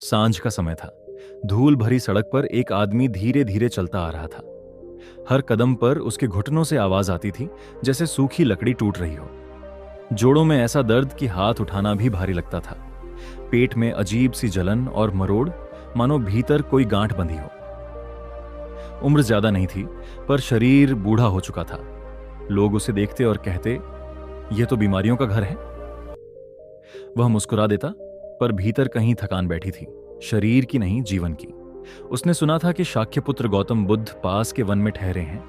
सांझ का समय था। धूल भरी सड़क पर एक आदमी धीरे धीरे चलता आ रहा था। हर कदम पर उसके घुटनों से आवाज आती थी, जैसे सूखी लकड़ी टूट रही हो। जोड़ों में ऐसा दर्द कि हाथ उठाना भी भारी लगता था। पेट में अजीब सी जलन और मरोड़, मानो भीतर कोई गांठ बंधी हो। उम्र ज्यादा नहीं थी, पर शरीर बूढ़ा हो चुका था। लोग उसे देखते और कहते, यह तो बीमारियों का घर है। वह मुस्कुरा देता, पर भीतर कहीं थकान बैठी थी, शरीर की नहीं, जीवन की। उसने सुना था कि शाक्यपुत्र गौतम बुद्ध पास के वन में ठहरे हैं।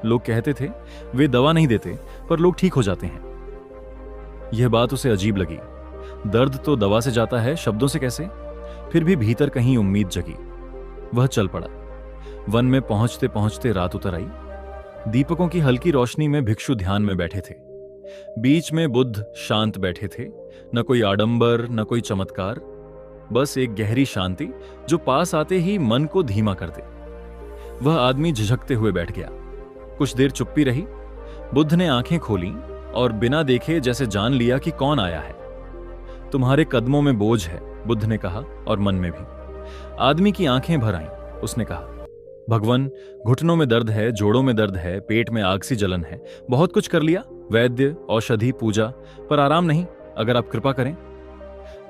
लोग कहते थे वे दवा नहीं देते, पर लोग ठीक हो जाते हैं। यह बात उसे अजीब लगी। दर्द तो दवा से जाता है, शब्दों से कैसे? फिर भी भीतर कहीं उम्मीद जगी। वह चल पड़ा। वन में पहुंचते पहुंचते रात उतर आई। दीपकों की हल्की रोशनी में भिक्षु ध्यान में बैठे थे। बीच में बुद्ध शांत बैठे थे। न कोई आडंबर, न कोई चमत्कार, बस एक गहरी शांति जो पास आते ही मन को धीमा कर दे। वह आदमी झिझकते हुए बैठ गया। कुछ देर चुप्पी रही। बुद्ध ने आंखें खोली और बिना देखे जैसे जान लिया कि कौन आया है। तुम्हारे कदमों में बोझ है, बुद्ध ने कहा, और मन में भी। आदमी की आंखें भर आईं। उसने कहा, भगवान, घुटनों में दर्द है, जोड़ों में दर्द है, पेट में आग सी जलन है। बहुत कुछ कर लिया, वैद्य, औषधि, पूजा, पर आराम नहीं। अगर आप कृपा करें।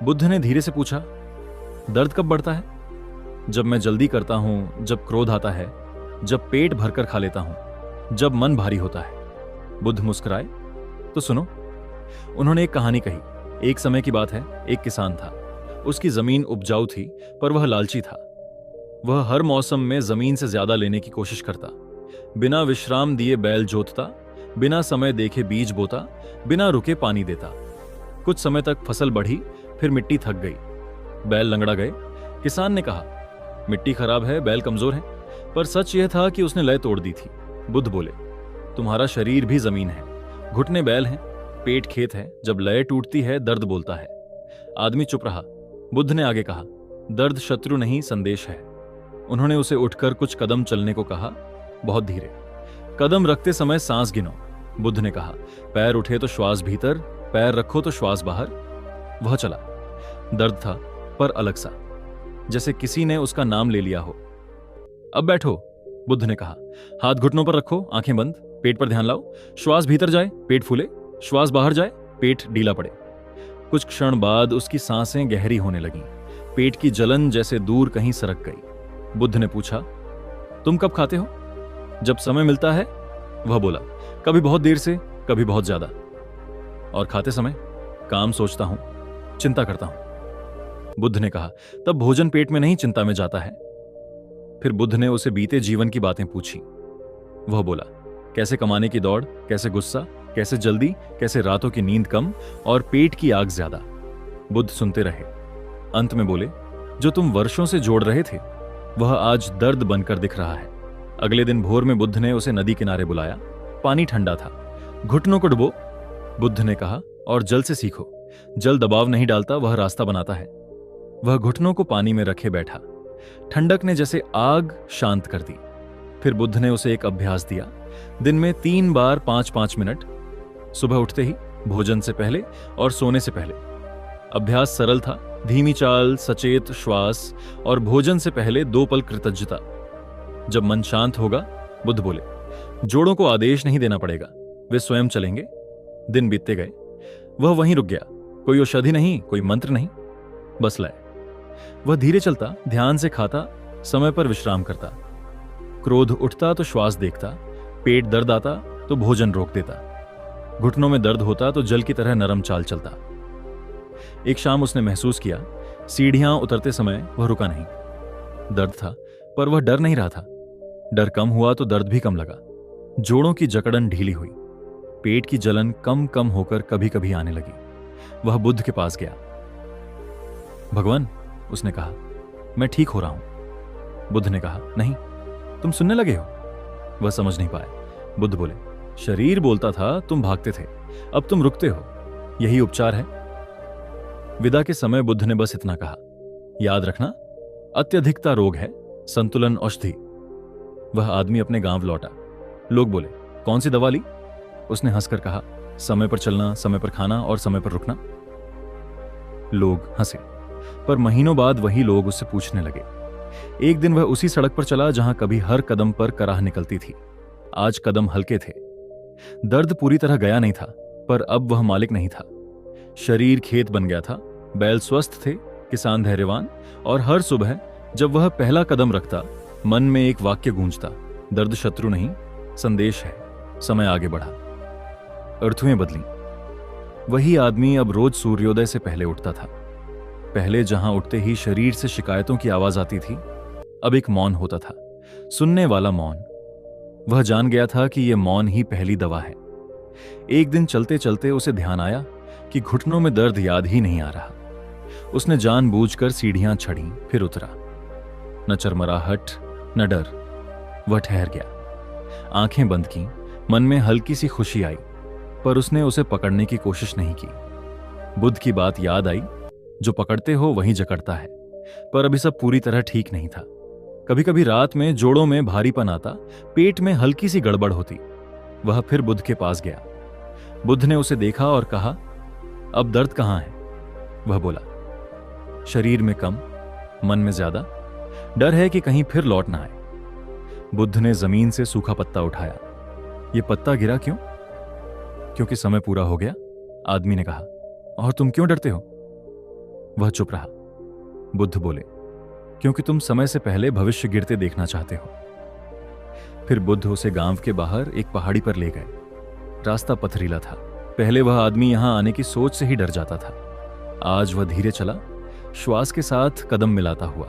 बुद्ध ने धीरे से पूछा, दर्द कब बढ़ता है? जब मैं जल्दी करता हूं, जब क्रोध आता है, जब पेट भरकर खा लेता हूं, जब मन भारी होता है। बुद्ध मुस्कुराए, तो सुनो। उन्होंने एक कहानी कही। एक समय की बात है, एक किसान था। उसकी जमीन उपजाऊ थी, पर वह लालची था। वह हर मौसम में जमीन से ज्यादा लेने की कोशिश करता। बिना विश्राम दिए बैल जोतता, बिना समय देखे बीज बोता, बिना रुके पानी देता। कुछ समय तक फसल बढ़ी, फिर मिट्टी थक गई, बैल लंगड़ा गए। किसान ने कहा, मिट्टी खराब है, बैल कमजोर है। पर सच यह था कि उसने लय तोड़ दी थी। बुद्ध बोले, तुम्हारा शरीर भी जमीन है, घुटने बैल हैं, पेट खेत है। जब लय टूटती है, दर्द बोलता है। आदमी चुप रहा। बुद्ध ने आगे कहा, दर्द शत्रु नहीं, संदेश है। उन्होंने उसे उठकर कुछ कदम चलने को कहा, बहुत धीरे। कदम रखते समय सांस गिनो। बुद्ध ने कहा, पैर उठे तो श्वास भीतर, पैर रखो तो श्वास बाहर। वह चला। दर्द था, पर अलग सा, जैसे किसी ने उसका नाम ले लिया हो। अब बैठो, बुद्ध ने कहा। हाथ घुटनों पर रखो, आंखें बंद, पेट पर ध्यान लाओ। श्वास भीतर जाए, पेट फूले, श्वास बाहर जाए, पेट ढीला पड़े। कुछ क्षण बाद उसकी सांसें गहरी होने लगीं। पेट की जलन जैसे दूर कहीं सरक गई। बुद्ध ने पूछा, तुम कब खाते हो? जब समय मिलता है, वह बोला। कभी बहुत देर से, कभी बहुत ज्यादा। और खाते समय? काम सोचता हूं, चिंता करता हूं। बुद्ध ने कहा, तब भोजन पेट में नहीं, चिंता में जाता है। फिर बुद्ध ने उसे बीते जीवन की बातें पूछी। वह बोला, कैसे कमाने की दौड़, कैसे गुस्सा, कैसे जल्दी, कैसे रातों की नींद कम और पेट की आग ज्यादा। बुद्ध सुनते रहे। अंत में बोले, जो तुम वर्षों से जोड़ रहे थे, वह आज दर्द बनकर दिख रहा है। अगले दिन भोर में बुद्ध ने उसे नदी किनारे बुलाया। पानी ठंडा था। घुटनों को डुबो, बुद्ध ने कहा, और जल से सीखो। जल दबाव नहीं डालता, वह रास्ता बनाता है। वह घुटनों को पानी में रखे बैठा। ठंडक ने जैसे आग शांत कर दी। फिर बुद्ध ने उसे एक अभ्यास दिया, दिन में 3 बार 5-5 मिनट, सुबह उठते ही, भोजन से पहले और सोने से पहले। अभ्यास सरल था, धीमी चाल, सचेत श्वास और भोजन से पहले 2 पल कृतज्ञता। जब मन शांत होगा, बुद्ध बोले, जोड़ों को आदेश नहीं देना पड़ेगा, वे स्वयं चलेंगे। दिन बीतते गए। वह वहीं रुक गया। कोई औषधि नहीं, कोई मंत्र नहीं, बस लय। वह धीरे चलता, ध्यान से खाता, समय पर विश्राम करता। क्रोध उठता तो श्वास देखता, पेट दर्द आता तो भोजन रोक देता, घुटनों में दर्द होता तो जल की तरह नरम चाल चलता। एक शाम उसने महसूस किया, सीढ़ियां उतरते समय वह रुका नहीं। दर्द था, पर वह डर नहीं रहा था। डर कम हुआ तो दर्द भी कम लगा। जोड़ों की जकड़न ढीली हुई, पेट की जलन कम कम होकर कभी कभी आने लगी। वह बुद्ध के पास गया। भगवान, उसने कहा, मैं ठीक हो रहा हूं। बुद्ध ने कहा, नहीं, तुम सुनने लगे हो। वह समझ नहीं पाया। बुद्ध बोले, शरीर बोलता था, तुम भागते थे, अब तुम रुकते हो, यही उपचार है। विदा के समय बुद्ध ने बस इतना कहा, याद रखना, अत्यधिकता रोग है, संतुलन औषधि। वह आदमी अपने गांव लौटा। लोग बोले, कौन सी दवा ली? उसने हंसकर कहा, समय पर चलना, समय पर खाना और समय पर रुकना। लोग हंसे। पर महीनों बाद वही लोग उससे पूछने लगे। एक दिन वह उसी सड़क पर चला जहां कभी हर कदम पर कराह निकलती थी। आज कदम हल्के थे। दर्द पूरी तरह गया नहीं था, पर अब वह मालिक नहीं था। शरीर खेत बन गया था, बैल स्वस्थ थे, किसान धैर्यवान, और हर सुबह जब वह पहला कदम रखता, मन में एक वाक्य गूंजता, दर्द शत्रु नहीं, संदेश है। समय आगे बढ़ा, अर्थुएं बदली। वही आदमी अब रोज सूर्योदय से पहले उठता था। पहले जहां उठते ही शरीर से शिकायतों की आवाज आती थी, अब एक मौन होता था, सुनने वाला मौन। वह जान गया था कि यह मौन ही पहली दवा है। एक दिन चलते चलते उसे ध्यान आया कि घुटनों में दर्द याद ही नहीं आ रहा। उसने जानबूझकर सीढ़ियां चढ़ी, फिर उतरा। न चरमराहट, न डर। वह ठहर गया, आंखें बंद की, मन में हल्की सी खुशी आई, पर उसने उसे पकड़ने की कोशिश नहीं की। बुद्ध की बात याद आई, जो पकड़ते हो वही जकड़ता है। पर अभी सब पूरी तरह ठीक नहीं था। कभी कभी रात में जोड़ों में भारीपन आता, पेट में हल्की सी गड़बड़ होती। वह फिर बुद्ध के पास गया। बुद्ध ने उसे देखा और कहा, अब दर्द कहां है? वह बोला, शरीर में कम, मन में ज्यादा। डर है कि कहीं फिर लौट ना आए। बुद्ध ने जमीन से सूखा पत्ता उठाया। यह पत्ता गिरा क्यों? क्योंकि समय पूरा हो गया, आदमी ने कहा। और तुम क्यों डरते हो? वह चुप रहा। बुद्ध बोले, क्योंकि तुम समय से पहले भविष्य गिरते देखना चाहते हो। फिर बुद्ध उसे गांव के बाहर एक पहाड़ी पर ले गए। रास्ता पथरीला था। पहले वह आदमी यहां आने की सोच से ही डर जाता था। आज वह धीरे चला, श्वास के साथ कदम मिलाता हुआ।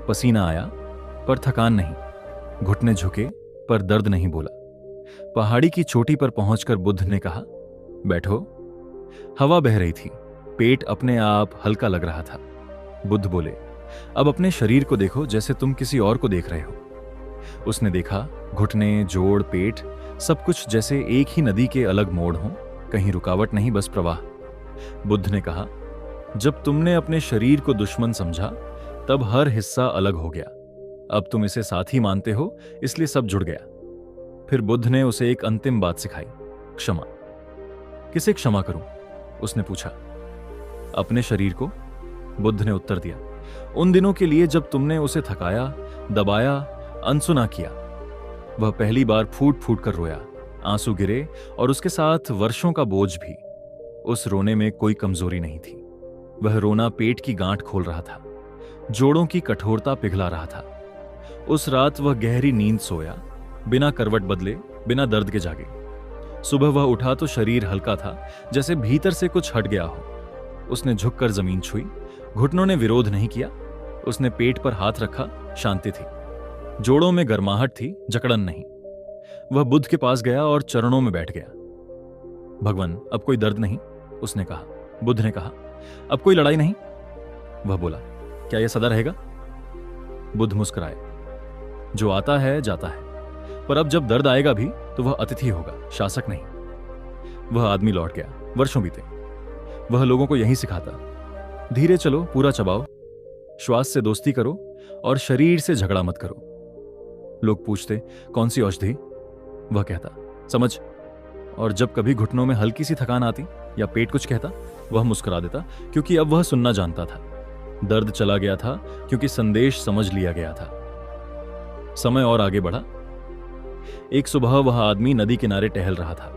पसीना आया, पर थकान नहीं। घुटने झुके, पर दर्द नहीं बोला। पहाड़ी की चोटी पर पहुंचकर बुद्ध ने कहा, बैठो। हवा बह रही थी, पेट अपने आप हल्का लग रहा था। बुद्ध बोले, अब अपने शरीर को देखो जैसे तुम किसी और को देख रहे हो। उसने देखा, घुटने, जोड़, पेट, सब कुछ जैसे एक ही नदी के अलग मोड़ हों, कहीं रुकावट नहीं, बस प्रवाह। बुद्ध ने कहा, जब तुमने अपने शरीर को दुश्मन समझा, तब हर हिस्सा अलग हो गया। अब तुम इसे साथी मानते हो, इसलिए सब जुड़ गया। फिर बुद्ध ने उसे एक अंतिम बात सिखाई, क्षमा। किसे क्षमा करूं? उसने पूछा। अपने शरीर को, बुद्ध ने उत्तर दिया। उन दिनों के लिए जब तुमने उसे थकाया, दबाया, अनसुना किया। वह पहली बार फूट फूट कर रोया, आंसू गिरे, और उसके साथ वर्षों का बोझ भी। उस रोने में कोई कमजोरी नहीं थी। वह रोना पेट की गांठ खोल रहा था, जोड़ों की कठोरता पिघला रहा था। उस रात वह गहरी नींद सोया, बिना करवट बदले, बिना दर्द के जागे। सुबह वह उठा तो शरीर हल्का था, जैसे भीतर से कुछ हट गया हो। उसने झुककर जमीन छुई, घुटनों ने विरोध नहीं किया। उसने पेट पर हाथ रखा, शांति थी। जोड़ों में गर्माहट थी, जकड़न नहीं। वह बुद्ध के पास गया और चरणों में बैठ गया। भगवान, अब कोई दर्द नहीं, उसने कहा। बुद्ध ने कहा, अब कोई लड़ाई नहीं? वह बोला, क्या यह सदा रहेगा? बुद्ध मुस्कुराए, जो आता है जाता है, पर अब जब दर्द आएगा भी तो वह अतिथि होगा, शासक नहीं। वह आदमी लौट गया। वर्षों बीते। वह लोगों को यही सिखाता, धीरे चलो, पूरा चबाओ, श्वास से दोस्ती करो और शरीर से झगड़ा मत करो। लोग पूछते, कौन सी औषधि? वह कहता, समझ। और जब कभी घुटनों में हल्की सी थकान आती या पेट कुछ कहता, वह मुस्कुरा देता, क्योंकि अब वह सुनना जानता था। दर्द चला गया था, क्योंकि संदेश समझ लिया गया था। समय और आगे बढ़ा। एक सुबह वह आदमी नदी किनारे टहल रहा था।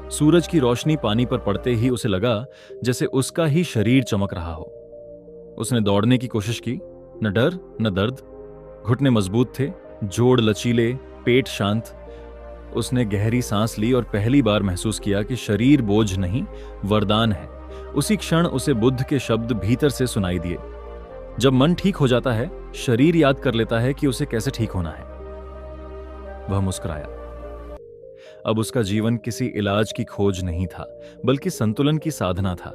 सूरज की रोशनी पानी पर पड़ते ही उसे लगा जैसे उसका ही शरीर चमक रहा हो। उसने दौड़ने की कोशिश की, न डर न दर्द। घुटने मजबूत थे, जोड़ लचीले, पेट शांत। उसने गहरी सांस ली और पहली बार महसूस किया कि शरीर बोझ नहीं, वरदान है। उसी क्षण उसे बुद्ध के शब्द भीतर से सुनाई दिए, जब मन ठीक हो जाता है, शरीर याद कर लेता है कि उसे कैसे ठीक होना है। वह मुस्कुराया। अब उसका जीवन किसी इलाज की खोज नहीं था, बल्कि संतुलन की साधना था।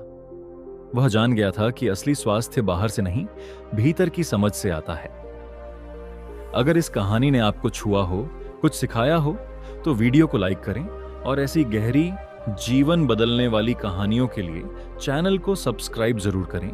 वह जान गया था कि असली स्वास्थ्य बाहर से नहीं, भीतर की समझ से आता है। अगर इस कहानी ने आपको छुआ हो, कुछ सिखाया हो, तो वीडियो को लाइक करें और ऐसी गहरी, जीवन बदलने वाली कहानियों के लिए चैनल को सब्सक्राइब जरूर करें।